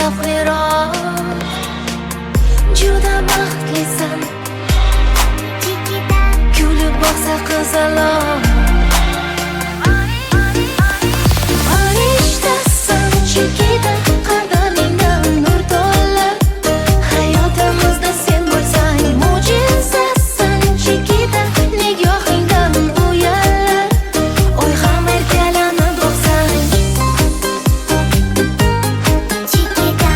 xavfliroq. Juda baxtlisan, kulib boqsa qizaloq. Farishtasan Chikita, qadamingdan nur to'lar. Hayotimizda sen bo'lsang mo'jizasan Chikita, nigohingdan uyallar. Oy ham erkalanib boqsang Chikita,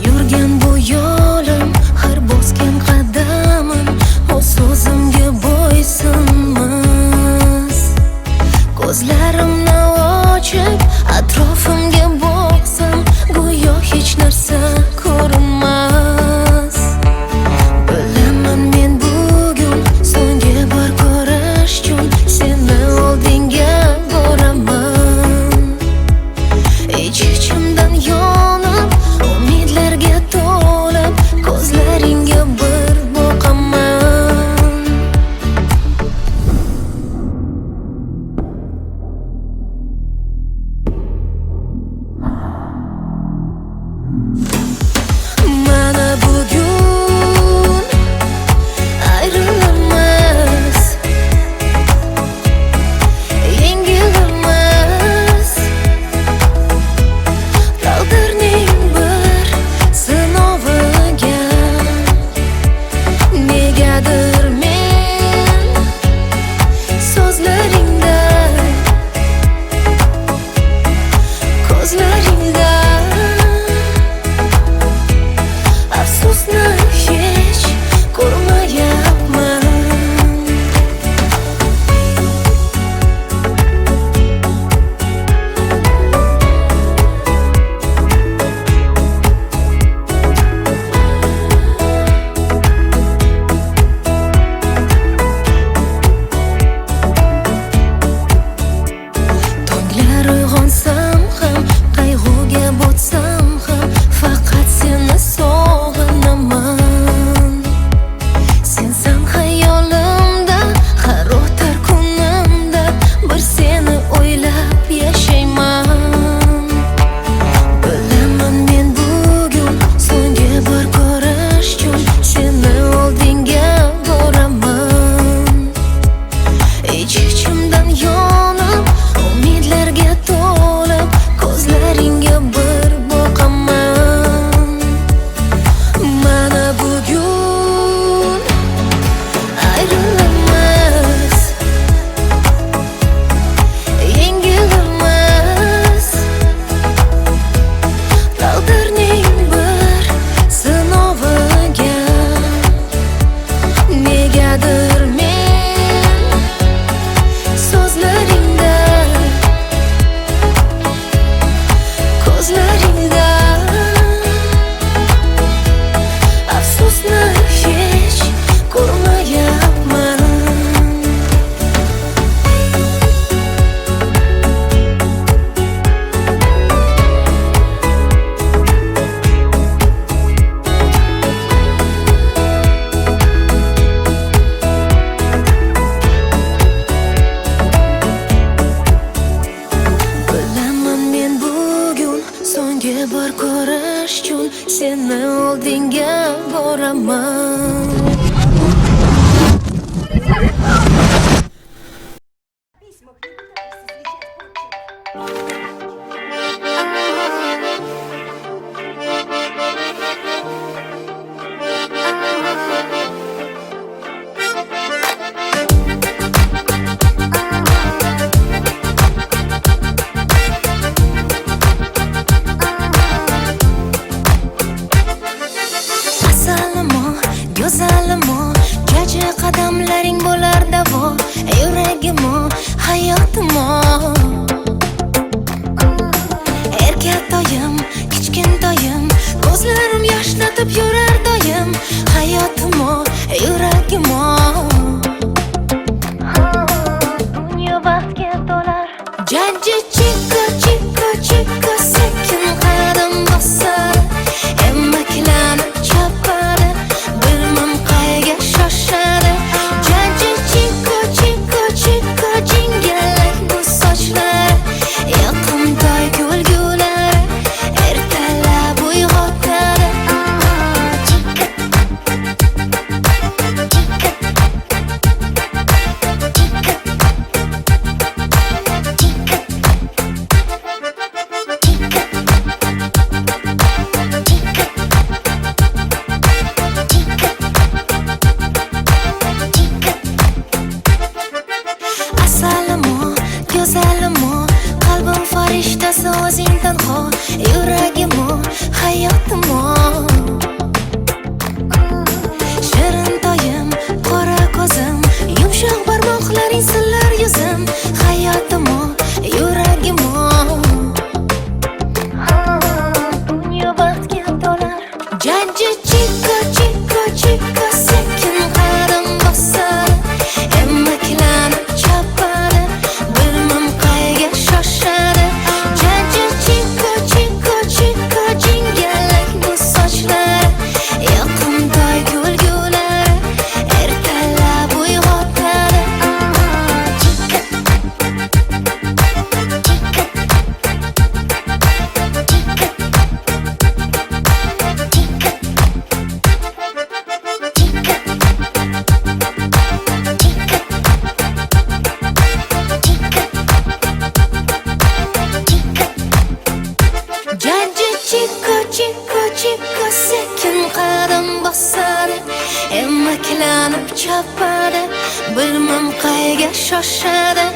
yurgan bu yo'lim, har bosgan qadamim o'z so'zimga bo'ysunmas. Ko'zlarimni ochib atrofimga boqsam, go'yo hech narsa ko'rinmas. Bilaman men bugun so'nggi bor ko'rish uchun seni oldinga boraman. Ich-ichimdan yonib, umidlarga to'lib, ko'zlaringga bir boqaman. Mana bugun ayrilamiz, yengilamiz. Taqdirning bir sinoviga negadir men so'zlaringda, ko'zlaringda afsusni hech ko'rmayapman. Tonglar uyg'onsam ham, qayg'uga botsam ham, faqat seni sog'inaman. Sensan xayolimda, har o'tar kunimda bir seni o'ylab yashayman. Bilaman men bugun so'nggi bor ko'rish uchun seni oldinga boraman. Ich-ichimdan yonib, umidlarga to'lib, ko'zlaringga bir boqaman. Mana bugun ayrilamiz, yengilamiz. Taqdirning bir sinoviga negadir men so'zlaringda, ko'zlaringda afsusni hech ko'rmayapman. Bilaman men bugun so'nggi bor ko'rish uchun seni oldinga boraman. Araklanib chopadi, bilmam qayga shoshadi.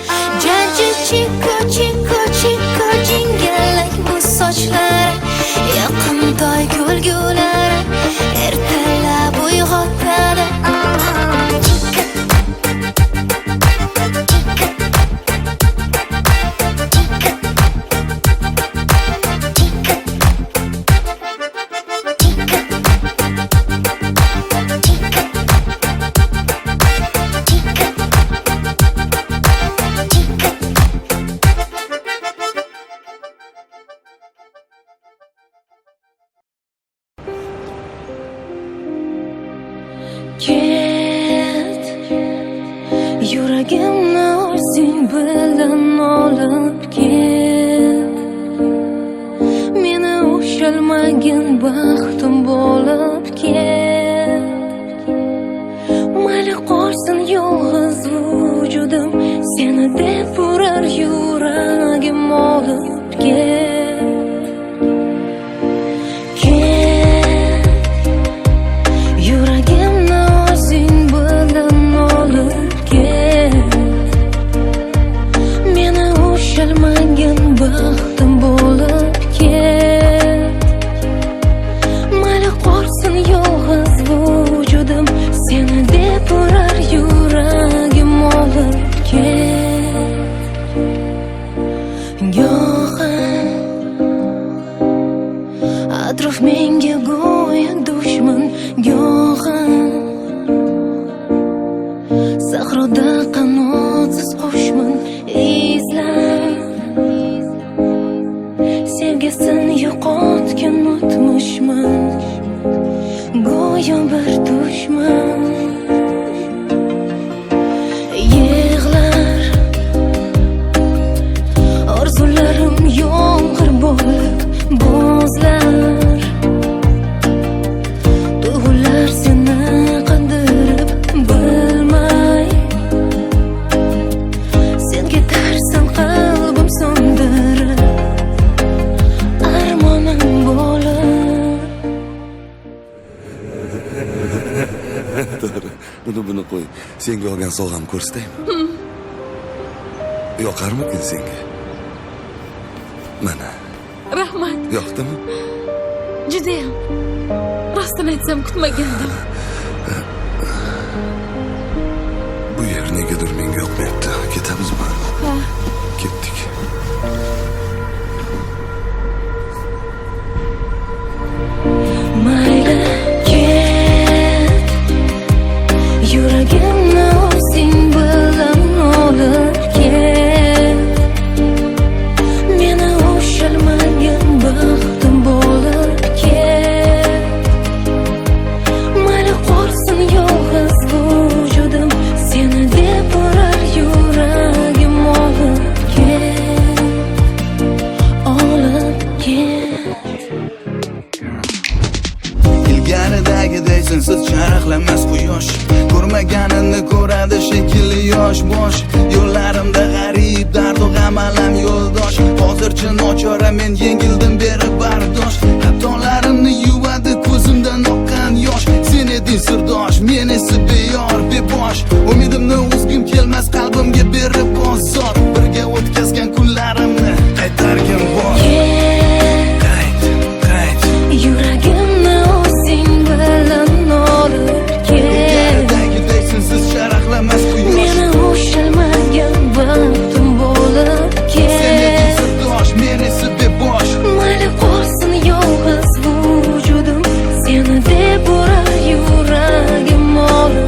Jajji chiko chiko chiko jingalak bu sochlari, yaqintoy kulgulari ertalab uyg'otadi. Ket, yuragimni o'zing bilan olib ket. Meni ushalmagin baxtim bo'lib ket. Mayli qolsin yolg'iz vujudim, seni deb urar yuragim olib ket. Baxtim bo'lib ket. Mayli qolsin yolg'iz vujudim, seni deb urar yuragim olib ket. Go'yo atrof menga go'yo dushman, go'yo sahroda qanotsiz qushman izlab. Sevgisin yo'qotgan o'tmishman, go'yo bir dushman. Yig'lar orzularim yomg'ir bo'lib bo'zlar. Tuyg'ular seni qandirib bilmay, sen ketarsan qalbim so'ndirib. Buni qo'y. Senga olgan sovg'am ko'rsataymi? Yoqarmikin senga? Mana. Rahmat. Yoqdimi? Judayam. Rostini aytsam kutmagandim. Bu yer negadir menga yoqmayapti. Ketamizmi? Ha. Ketdik. Mayli ket, yuragimni o'zing bilan olib ket. Meni ushalmagan baxtim bo'lib ket. Mayli qolsin yolg'iz vujudim, seni deb urar yuragim olib ket. Olib ket. Ilgaridagiday sensiz charaqlamas quyosh, ko'rmaganini ko'radi shekilli yosh bosh. Yo'llarimda g'arib dardu g'am alam yo'ldosh. Hozircha nochora men yengildim berib bardosh. Xatolarimni yuvadi ko'zimdan oqqan yosh. Sen eding sirdosh, men esa beyor bebosh. Umidimni uzgim kelmas qalbimga berib bozor. Birga o'tkazgan kunlarimni qaytargin bor. Yuragimni o'zing bilan olib ket. Sensiz charaqlamas quyosh, Meni ushalmagan baxtim bo'lib ket. sen eding sirdosh, men esa bebosh. Mayli qolsin yolg'iz vujudim, seni deb urar yuragim olib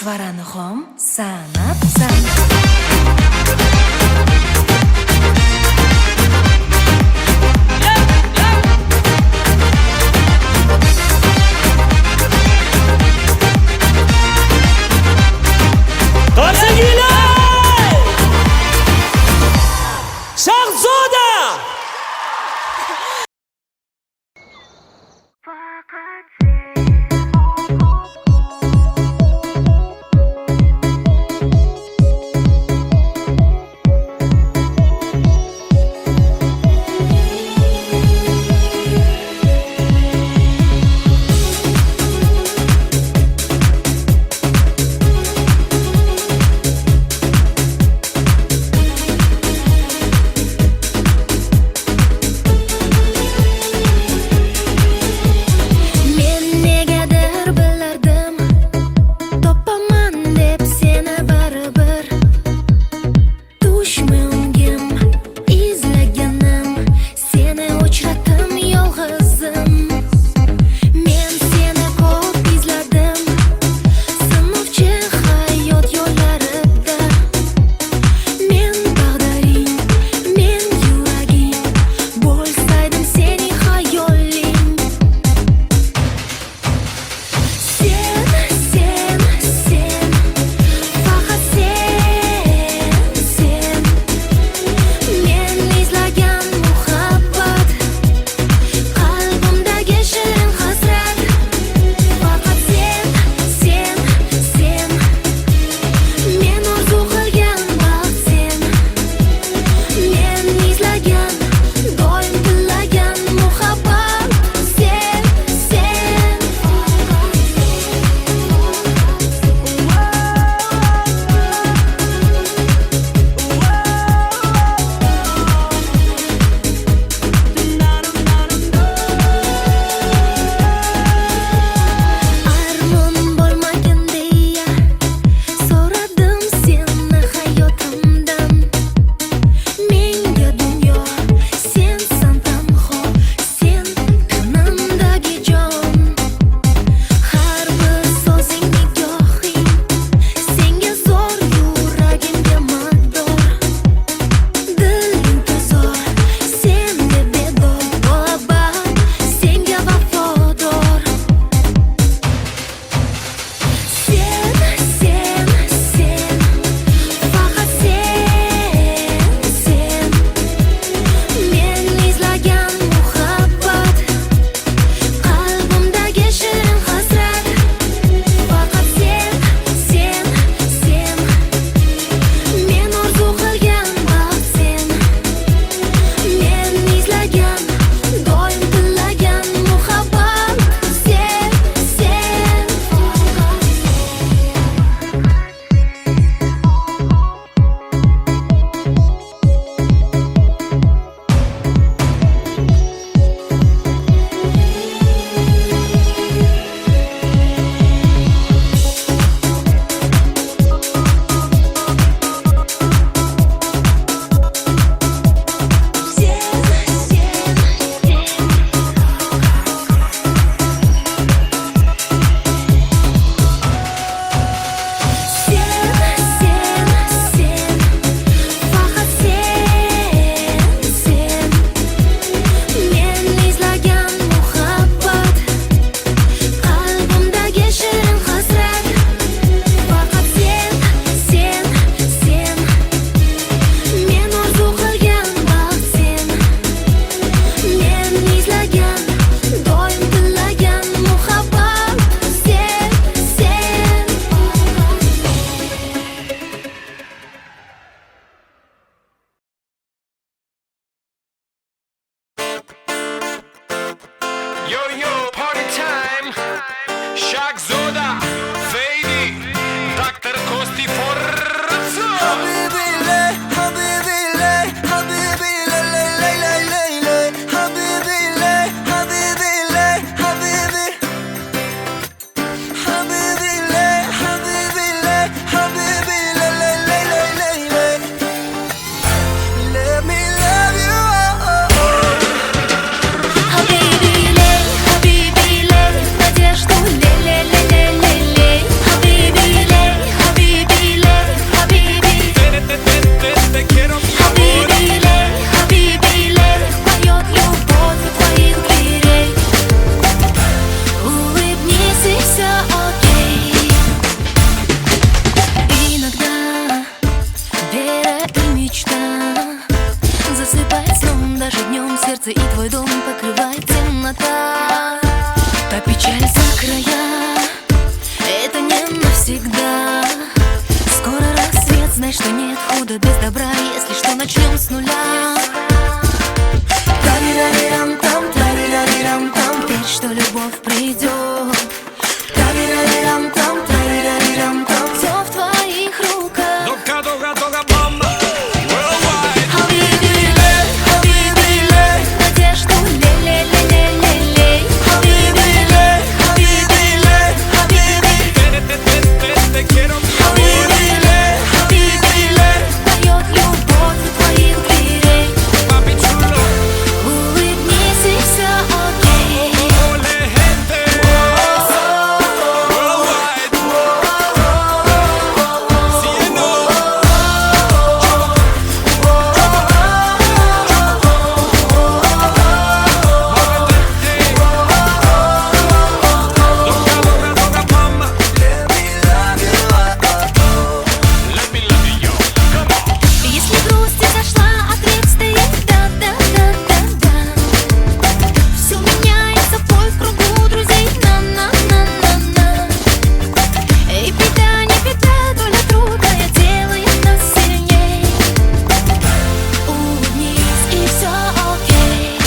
Chuchvarani xom sanab Qarsakiylar! Shahzoda! Знай, что нет худа без добра, если что, начнем с нуля. Тарирарирам-там, тарирарирам-там, верь, что любовь придет. Тарирарирам-там, тарирарирам-там, все в твоих руках. Дога, дога, дога, мама. Хабиби, хабиби, надежду, ле-ле-ле-ле-ле-ле. Хабиби, хабиби, хабиби, Te quiero, mi хабиби, хабиби, поет любовь у твоих дверей. papi chulo. Улыбнись и все окей. Ole, gente. Worldwide. Cielo. Doga, doga, doga, mama. Let me love you, come on. Если грусть зашла, ответ стоит да-да-да-да-да. Все меняется, бой в кругу друзей, на-на-на-на-на. И беда, не беда, доля трудная делает нас сильней. Улыбнись и все окей.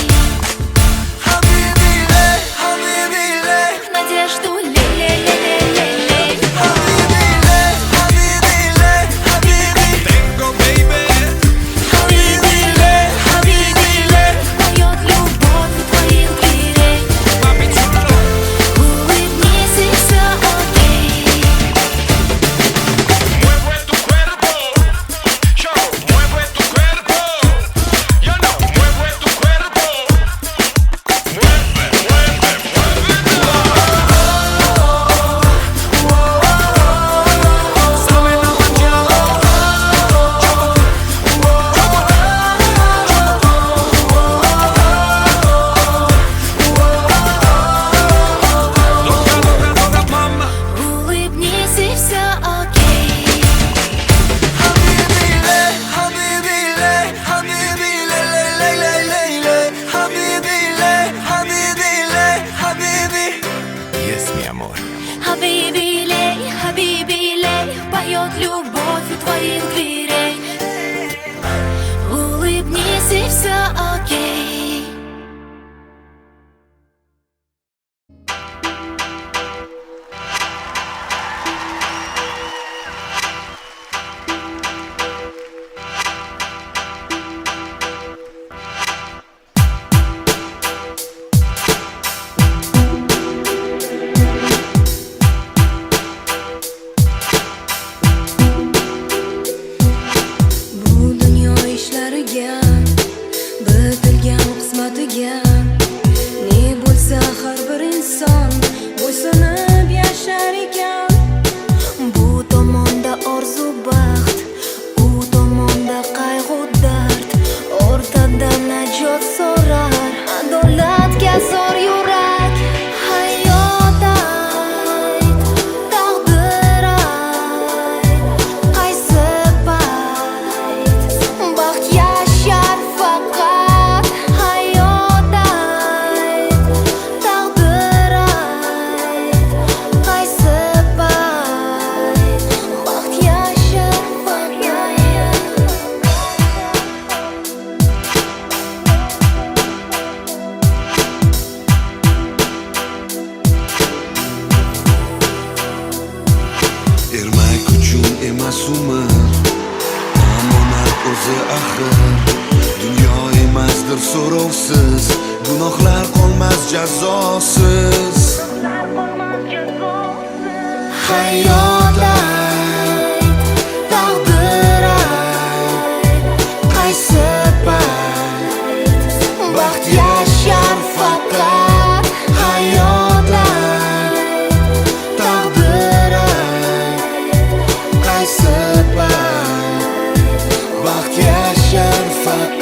Надежду ле-ле-ле-ле-ле-ле. Tengo, baby. Хабиби, поет любовь у твоих дверей. Papi chulo. Улыбнись и все окей. Mueve tu cuerpo, yo, mueve tu cuerpo, yo no, mueve tu cuerpo, mueve, mueve, sabe la mañana, doga, doga, doga, mama. Улыбнись и все окей. Yes, mi amor. Хабиби, поет любовь у твоих дверей. Улыбнись и все окей. Bu dunyo ishlariga, bitilgan qismatiga ne bo'lsa har bir inson bo'ysunib yashar ekan. Bu tomonda orzu baxt, u tomonda qayg'u dard, o'rtada najot so'rar adolatga zor yurak. Hayot ayt, taqdir ayt, qaysi payt baxt yashar faqat. Hayot ayt, taqdir ayt, qaysi payt baxt yashar faqat. Ermak uchun emas umr, omonat o'zi axir. Dunyo emasdir so'rovsiz, gunohlar qolmas jazosiz. Hayot ayt, taqdir ayt, qaysi payt baxt yashar faqat. Hayot ayt, taqdir ayt, qaysi payt baxt yashar faqat.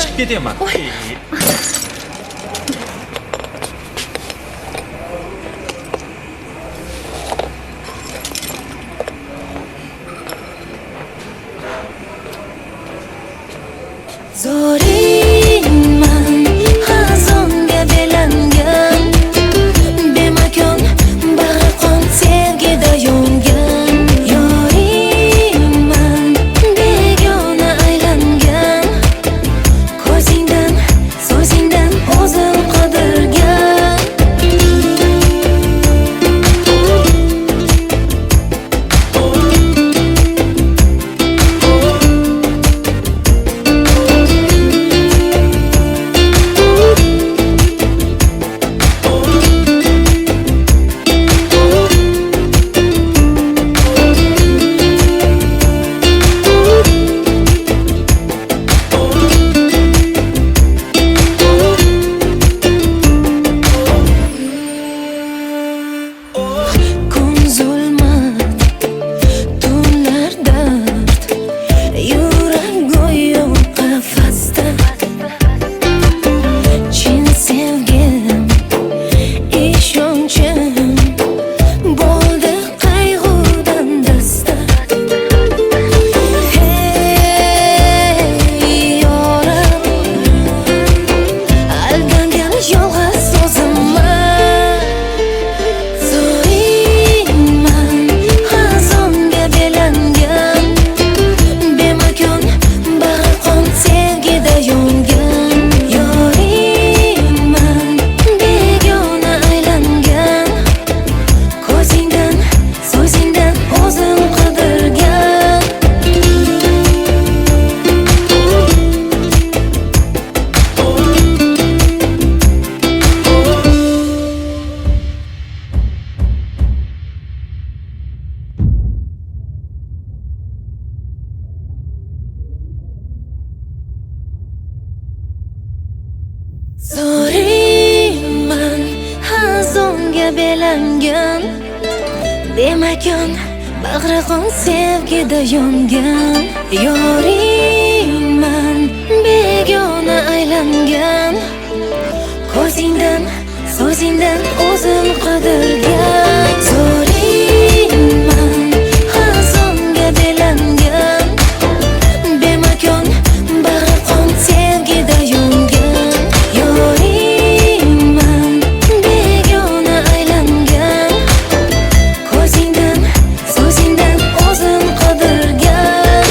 chiqib ketyapman. Zoringman xazonga belangan bemakon bag'ri qon sevgida yongan yoringman begona aylangan ko'zingdan so'zingdan o'zim qidirgan kun zulmat tunlar dard yurak go'yo qafasda chin sevgim ishonchim bo'ldi qayg'udan dasta hey yorim aldangan yolg'iz o'zimman zoringman xazonga belangan bemakon bag'ri qon sevgida yongan yoringman begona aylangan ko'zingdan so'zingdan o'zim qidirgan zoringman xazonga belangan bemakon bag'ri qon sevgida yongan yoringman begona aylangan ko'zingdan so'zingdan o'zim qidirgan zoringman xazonga belangan bemakon bag'ri qon sevgida yongan yoringman begona aylangan ko'zingdan so'zingdan o'zim qidirgan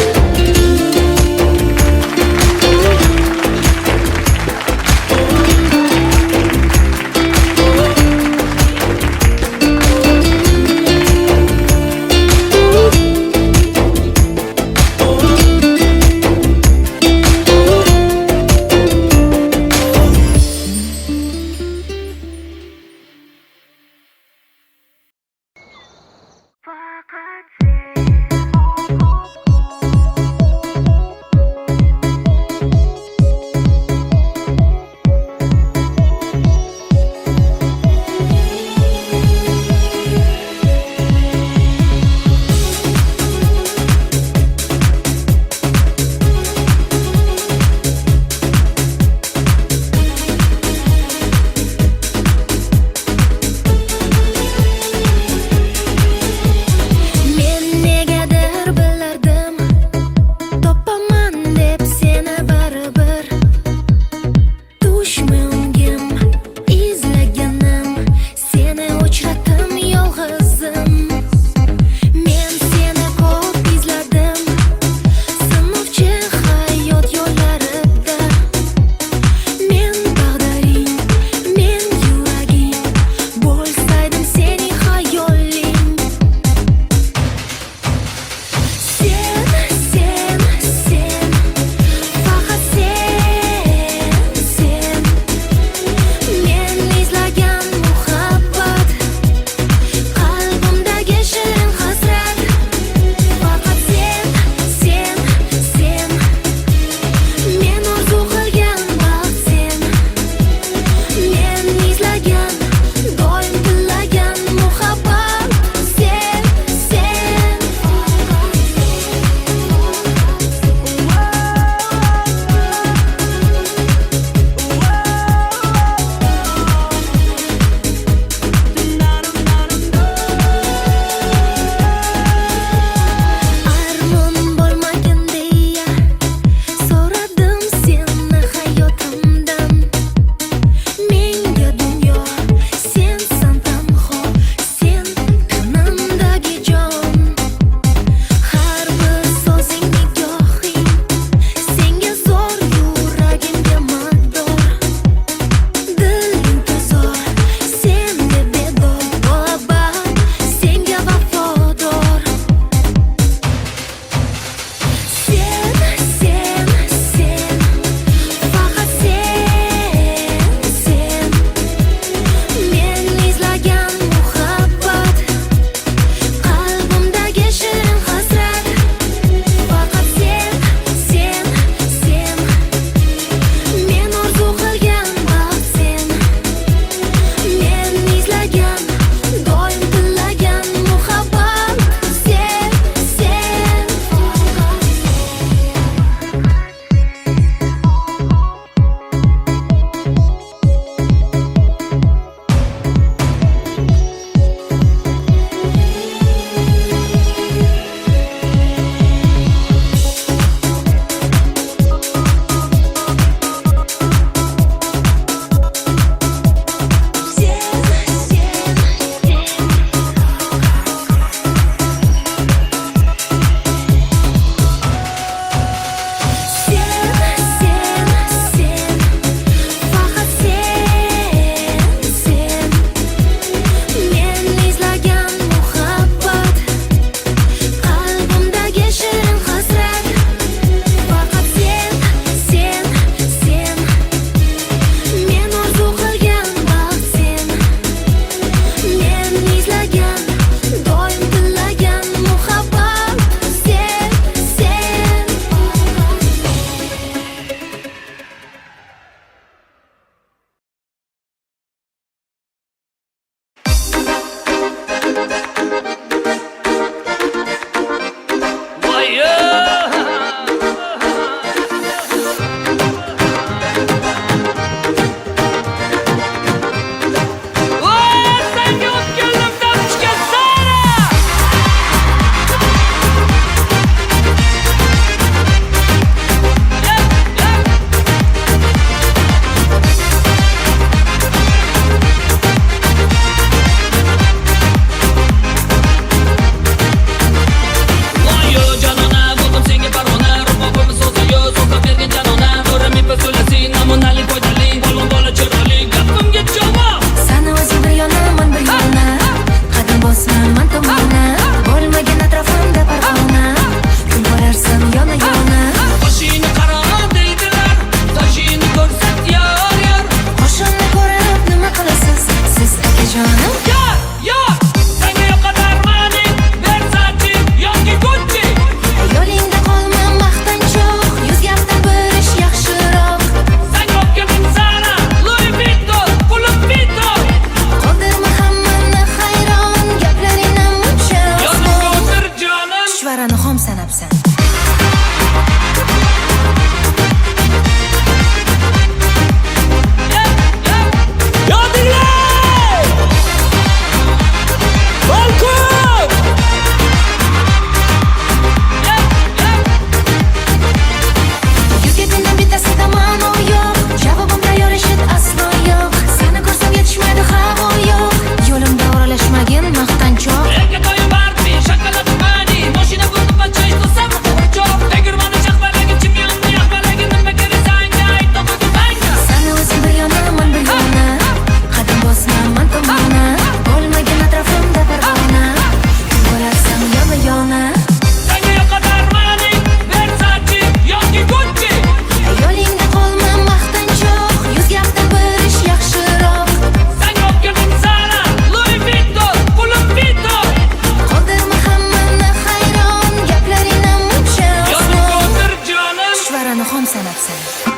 qilasan.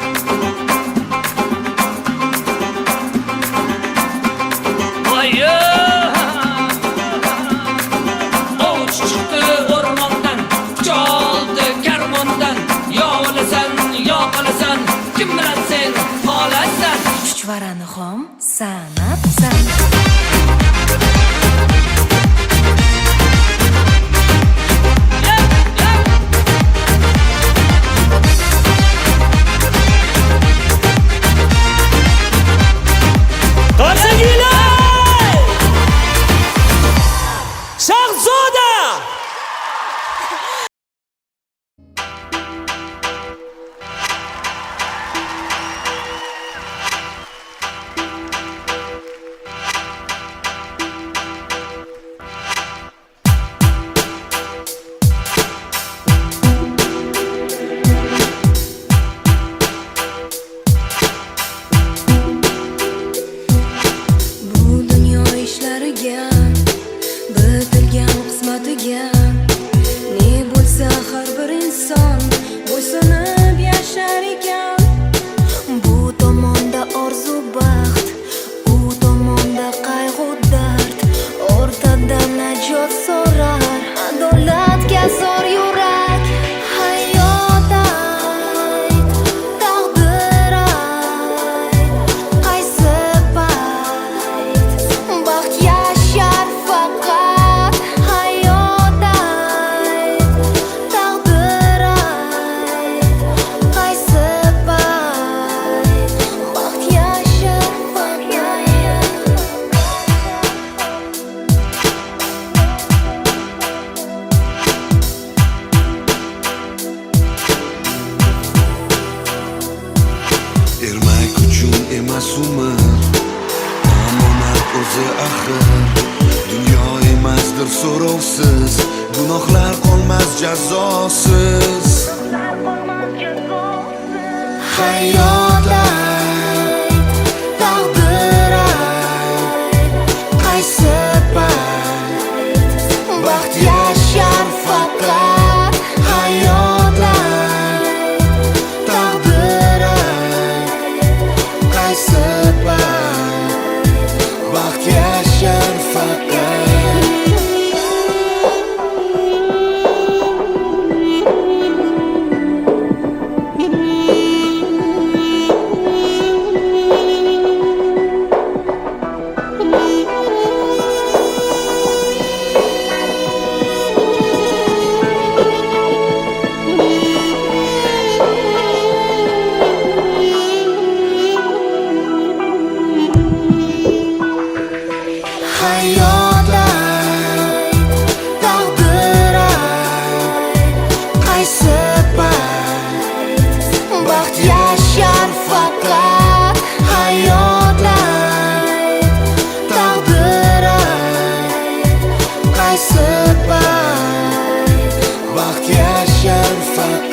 Ovuç çıktı ormandan, çaldı kermondan. Ya olasan, ya qolasan, kim bilan sen qolasan. Chuchvarani xom sanabsan. Shahzoda! Bu dunyo ishlariga, bitilgan qismatiga ne bo'lsa har bir inson bo'ysunib yashar ekan. Bu tomonda orzu baxt, u tomonda qayg'u dard, o'rtada najot so'rar adolatga zor yurak. Hayot ayt, taqdir ayt, qaysi payt baxt yashar faqat. Hayot ayt, taqdir ayt, qaysi payt baxt yashar faqat. Ermak uchun emas umr, omonat o'zi axir. Dunyo emasdir so'rovsiz, gunohlar qolmas jazosiz. Hayot ayt, taqdir ayt, qaysi payt baxt yashar faqat. Hayot ayt, taqdir ayt, qaysi payt baxt yashar faqat. Hayot ayt, taqdir ayt, qaysi payt baxt yashar faqat. Hayot ayt, taqdir ayt, qaysi payt baxt yashar faqat.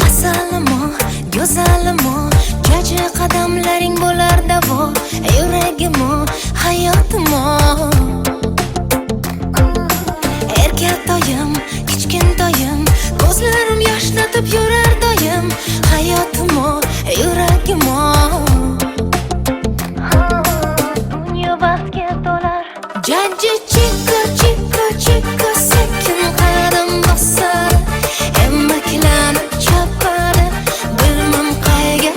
Asalimo, go'zalimo, jaji qadamlaring bo'lar davo. Yuragimo, hayotimo, erkatoyim, kichkintoyim, ko'zlarim yoshlatib yurar doim. Hayotimo, yuragimo, dunyo baxtga to'lar. Jaji chiko chiko chiko sekin qadam bosar, emaklanib chopadi, bilmam qayga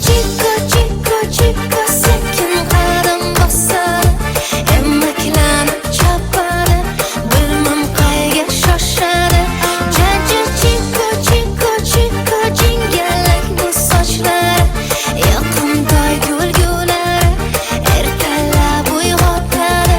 chiko chiko chiko sekin qadam bosadi emaklanib chopadi bilmam qayga shoshadi jajji chiko chiko chiko jingalak bu sochlari yoqimtoy kulgulari ertalab uyg'otadi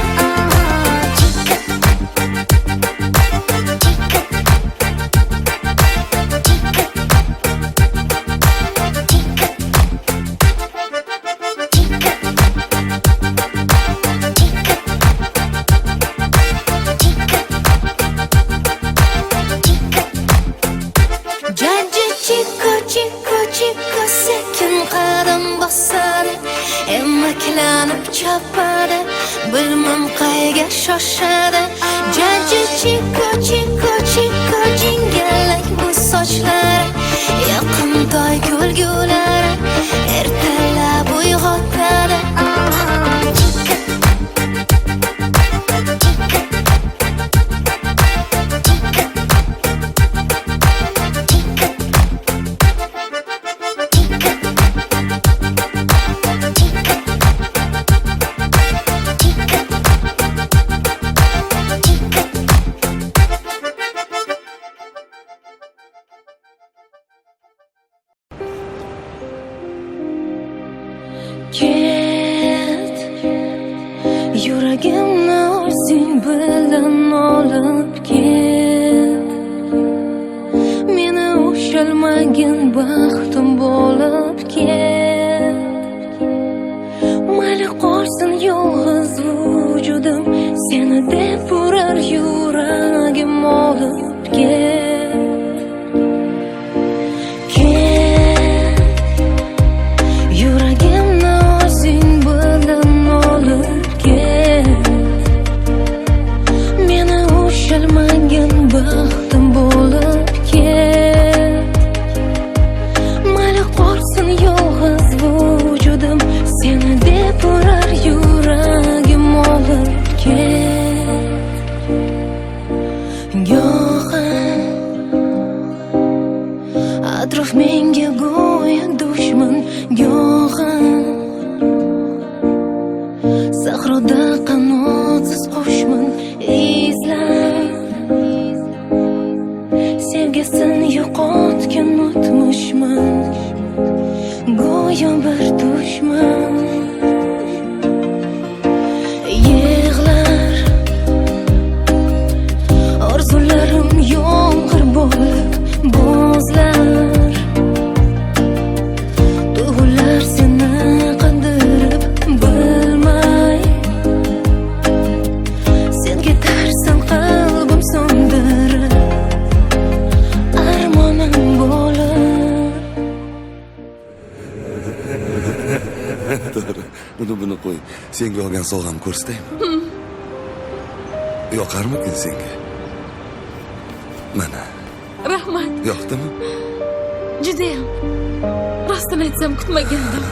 jajji chiko chiko chiko sekin qadam bosadi emaklanib chopadi bilmam qayga shoshadi jajji chiko chiko chiko jingalak bu sochlari yoqimtoy kulgulari ertalab uyg'otadi ket yuragimni o'zing bilan olib ket meni ushalmagin baxtim bo'lib ket mayli qolsin yolg'iz vujudim seni deb urar yuragim olib ket yuragimni o'zing bilan olib ket meni ushalmagin baxtim bo'lib ket mayli qolsin yolg'iz vujudim seni deb urar yuragim olib ket go'yo atrof menga go'yo dushman go'yo sahroda qanotsiz qushman izlab sevgisin yo'qotgan o'tmishman go'yo bir dushman yig'lar orzularim yomg'ir bo'lib bo'zlar tuyg'ular seni qandirib bilmay sen ketarsan qalbim so'ndirib armonim bo'lib Buni qo'y. Senga olgan sovg'am ko'rsataymi? Yoqarmikin senga? Mana. Rahmat. Yoqdimi? Judayam. Rostini aytsam kutmagandim.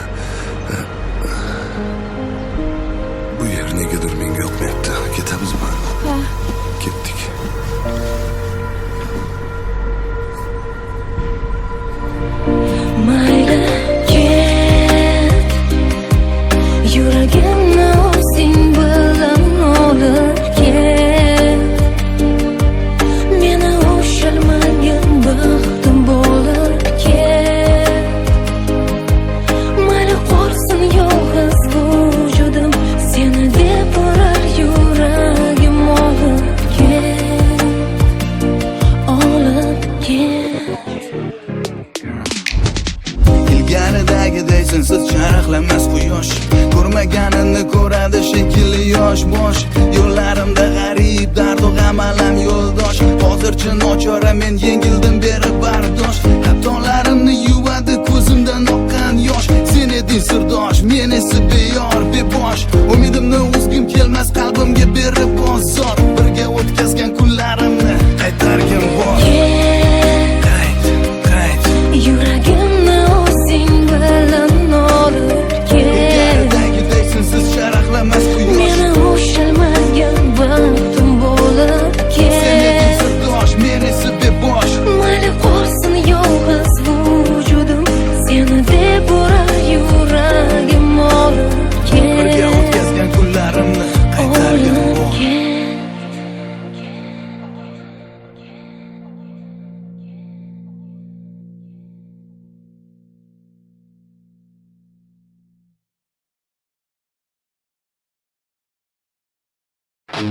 Bu yer negadir menga yoqmayapti. Ketamizmi? Ha, Ketdik. mayli ket yuragimni o'zing bilan olib ket meni ushalmagin baxtim bo'lib ket mayli qolsin yolg'iz vujudim seni deb urar yuragim olib ket ilgaridagiday sensiz charaqlamas quyosh ko'rmaganini ko'radi shekilli yosh bosh yo'llarimda g'arib dardu g'am alam yo'ldosh hozircha nochora men yengildim berib bardosh xatolarimni yuvadi ko'zimdan oqqan yosh sen eding sirdosh men esa beyor bebosh umidimni uzgim kelmas qalbimga berib bozor birga o'tkazgan kunlarimni qaytargin bor yuragimni o'zing bilan olib ket sensiz charaqlamas quyosh meni ushalmagan baxtim bo'lib sen eding ket sirdosh men esa bebosh mayli qolsin yolg'iz vujudim seni deb urar I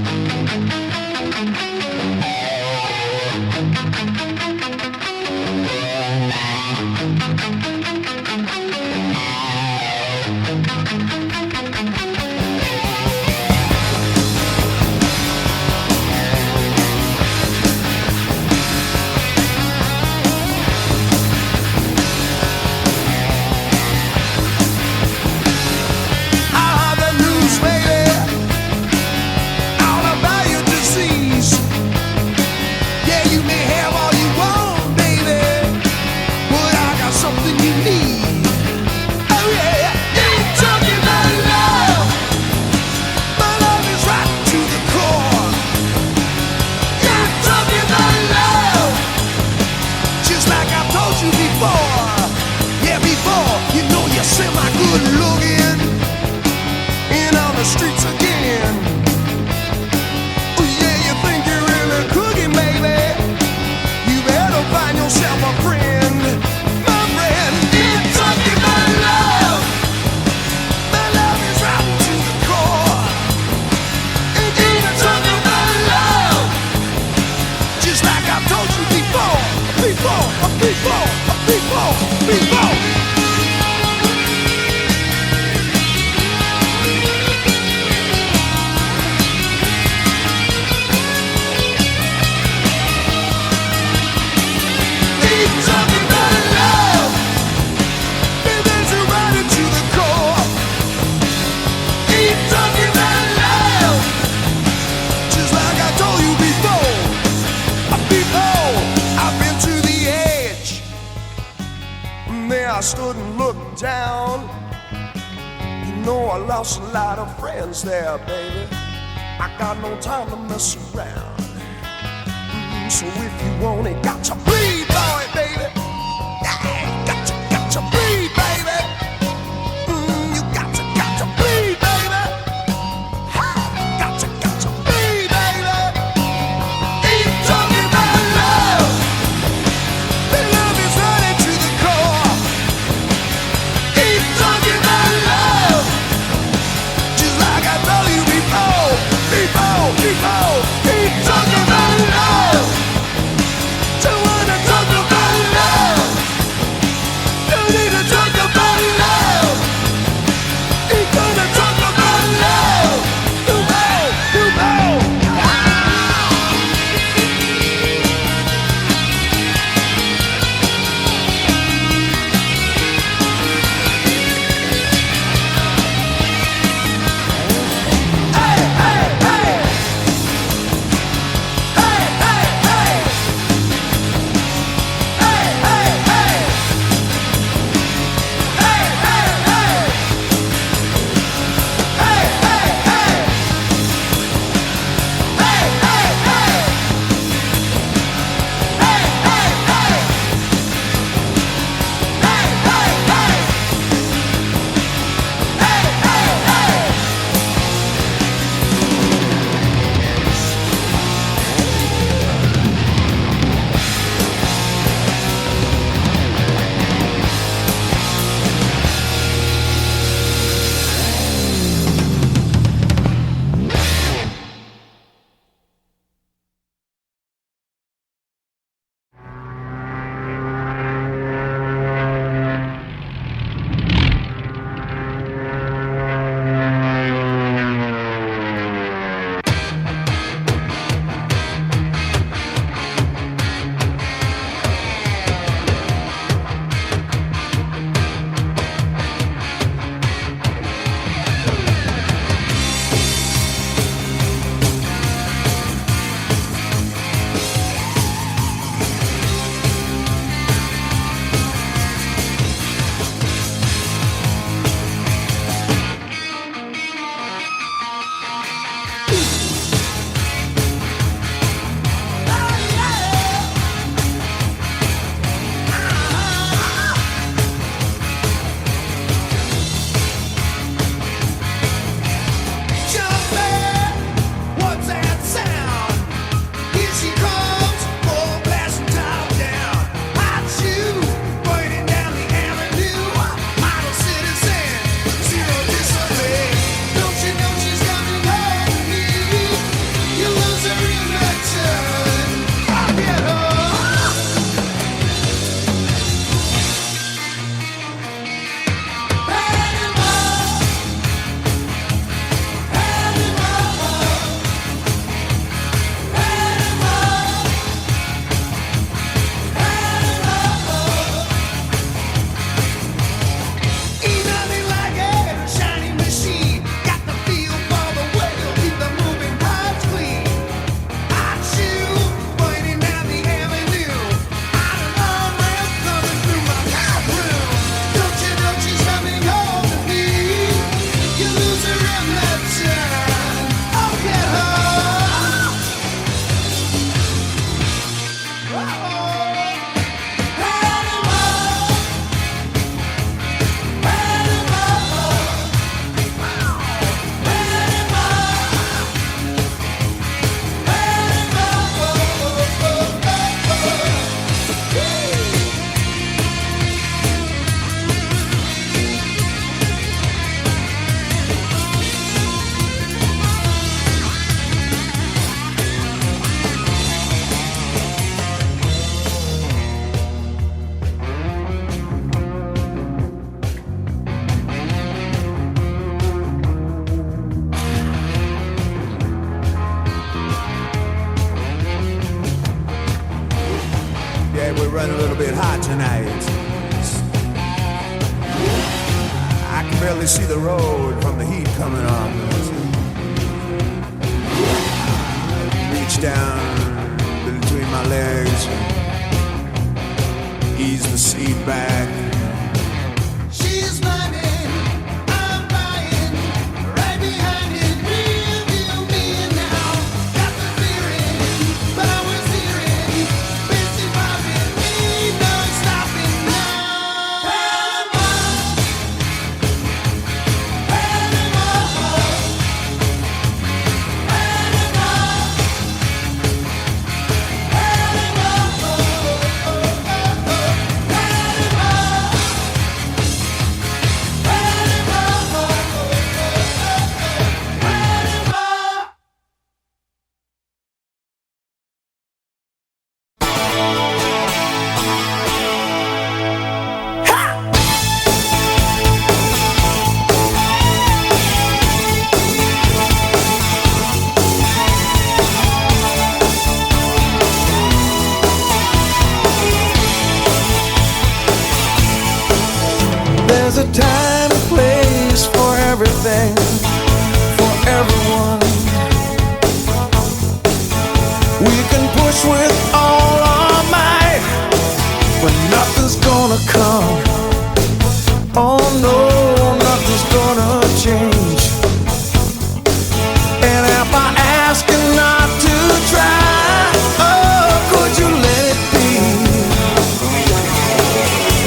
heard the news, baby, all about your disease. Yeah, you may have all you want, baby, but I got something you need. Oh yeah, you're talking about love. My love is right to the core. You're talking about love, just like I told you before. Yeah, before, you know you're semi-good looking in on the streets again. Oh yeah, you think you're really cooking, baby? You better find yourself a friend, my friend. You're talking about love. My love is right to the core. And you're talking about love, just like I told you before. Before. Keep talking about love, baby, you're right into the core. Keep talking about love, just like I told you before. I've been to the edge, and there I stood and looked down. You know I lost a lot of friends there, baby. I got no time to mess around. So if you want it, got to bleed, boy, baby. Yeah, got to bleed, baby. You got to bleed, baby. Got to bleed, baby. Keep talking about love. The love is running to the core. Keep talking about love, just like I told you before. Keep talking about love. Don't wanna talk about little bit hot tonight. I can barely see the road from the heat coming on. Reach down between my legs, ease the seat back. She's climbing, I'm flying, right behind it, real deal me now. Got the feeling, powers hearing, busy bobbing, ain't no stopping now. There's a time and place for everything, for everyone. We can push with all our might, but nothing's gonna come. Oh no, nothing's gonna change. And if I ask you not to try, oh, could you let it be?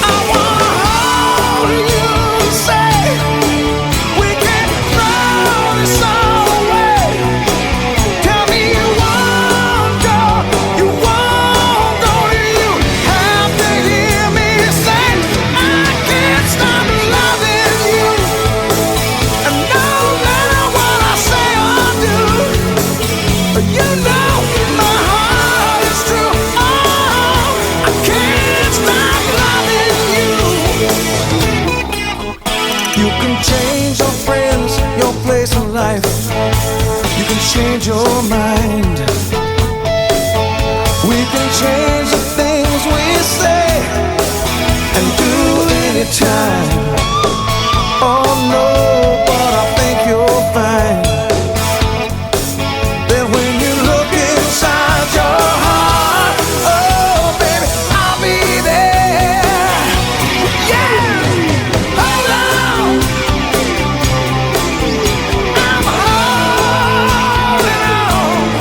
I wanna hold you and say we can throw this all away. Tell me you won't go, you won't go. You have to hear me say I can't stop loving you. And no matter what I say or do, you know my heart is true. Oh, I can't stop loving you. You can change your friends, your place in life. You can change your mind. We can change the things we say and do anytime. Oh no, but I think you'll find that when you look inside your heart, oh baby, I'll be there. Yeah, hold on, I'm holding on.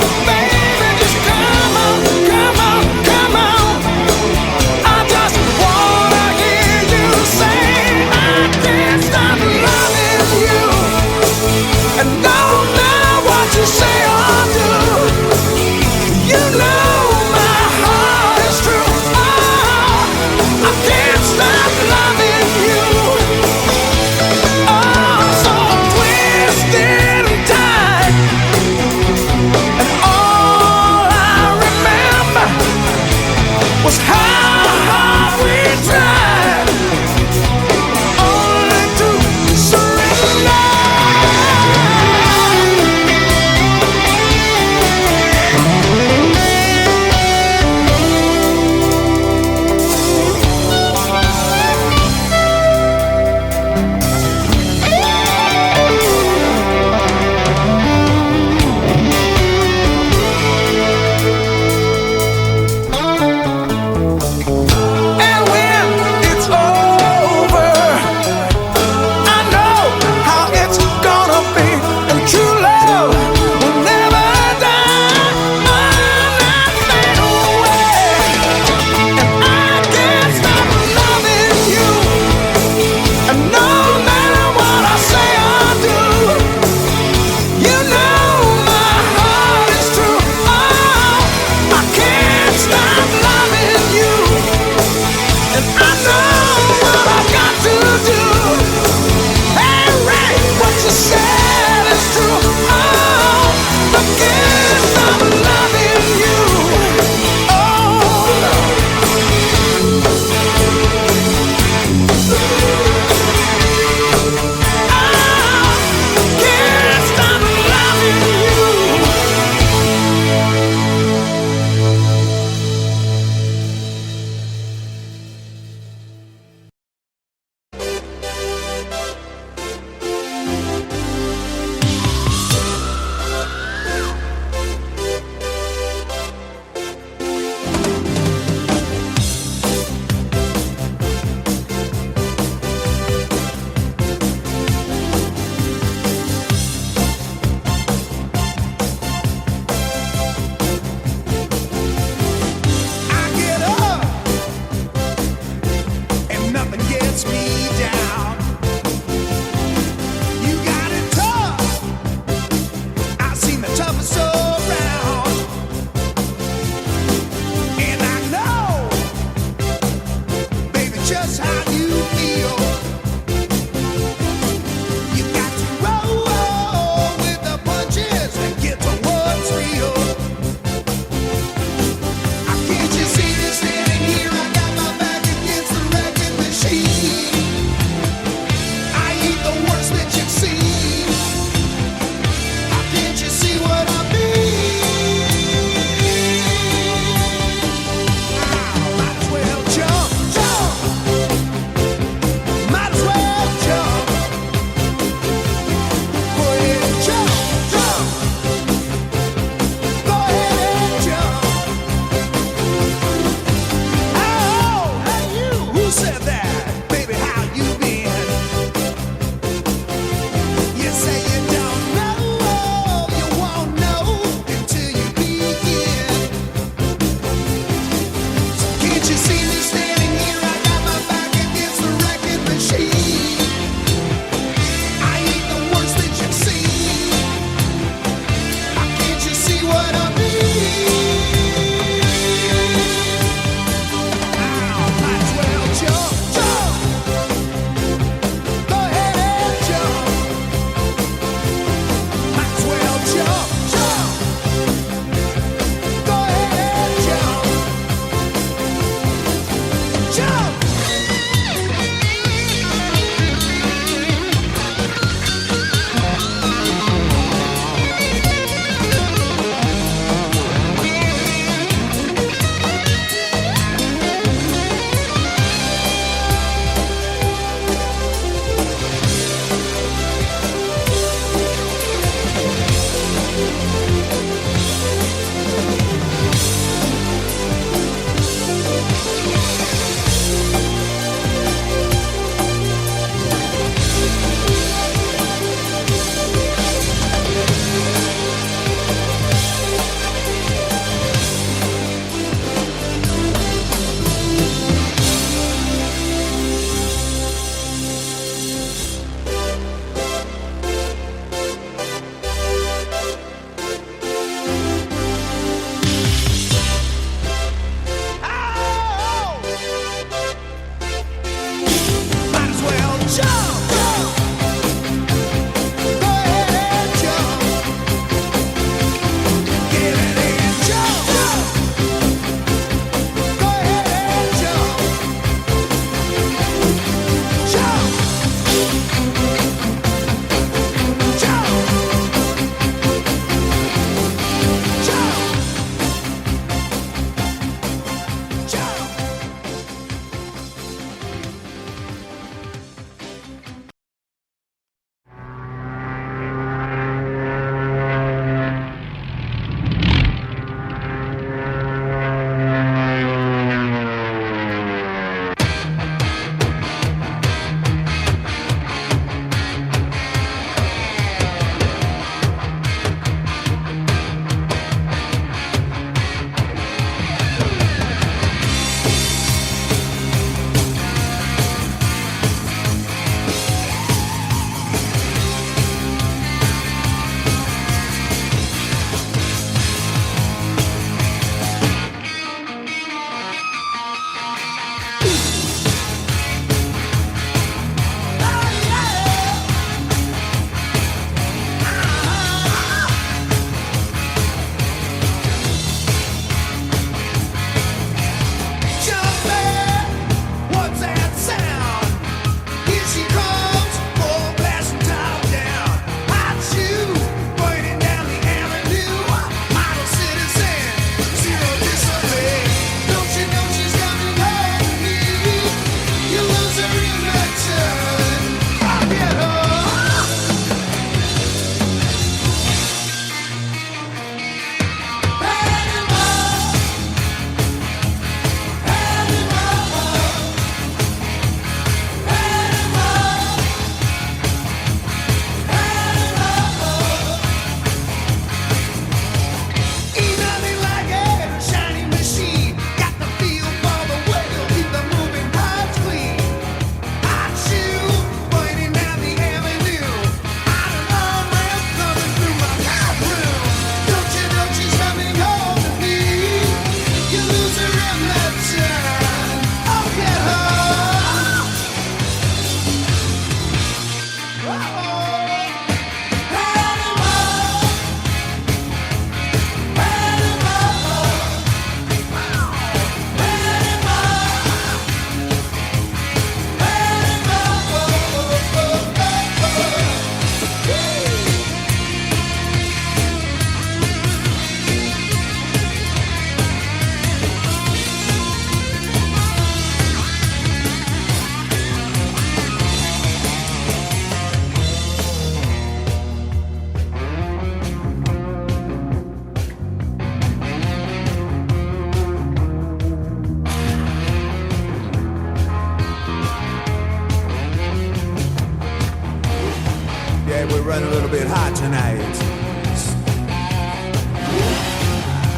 Yeah, we're running a little bit hot tonight.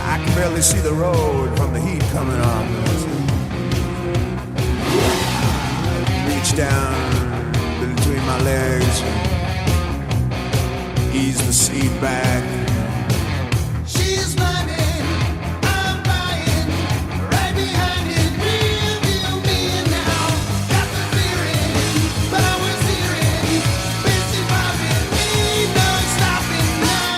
I can barely see the road from the heat coming on. Reach down between my legs, ease the seat back. She's running, I'm buying, right behind it, real deal me now. Got the feeling, power steering, busy bobbing, ain't no stopping now.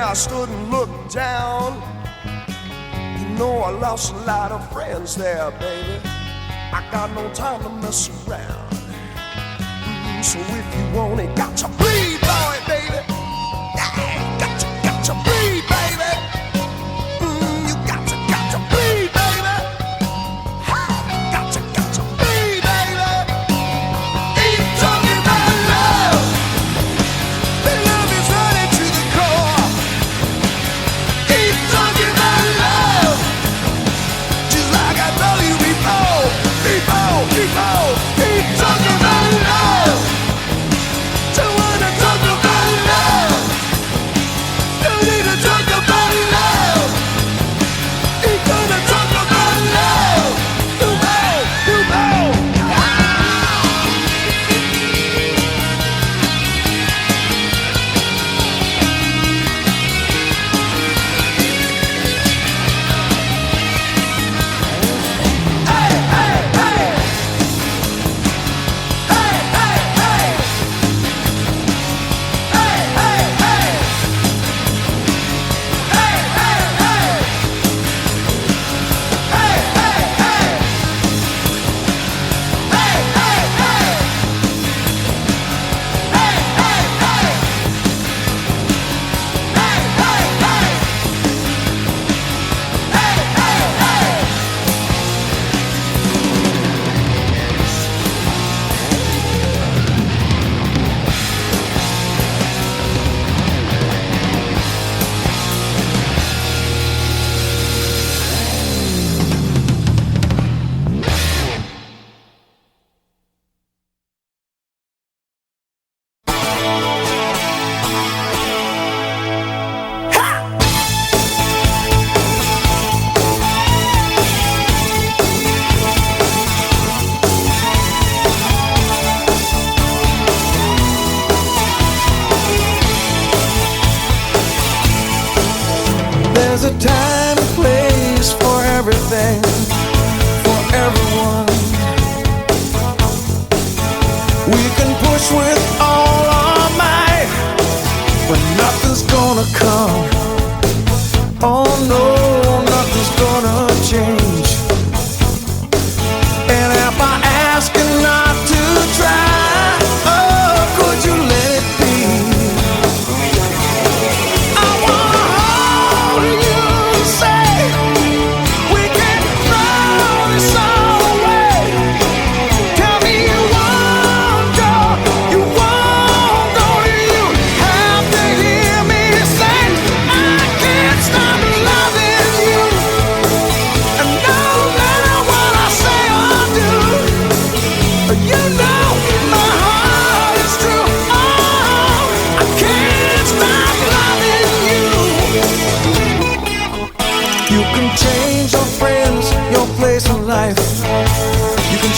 I stood and looked down. You know I lost a lot of friends there, baby. I got no time to mess around. So if you want it, got to bleed, boy, baby. Yeah, got to bleed, baby. You got to bleed, baby. Got to bleed, baby. Ain't talking about love. The love is running to the core. Ain't talking about love. Just like I told you before. Ain't talking about love.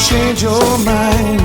change your mind.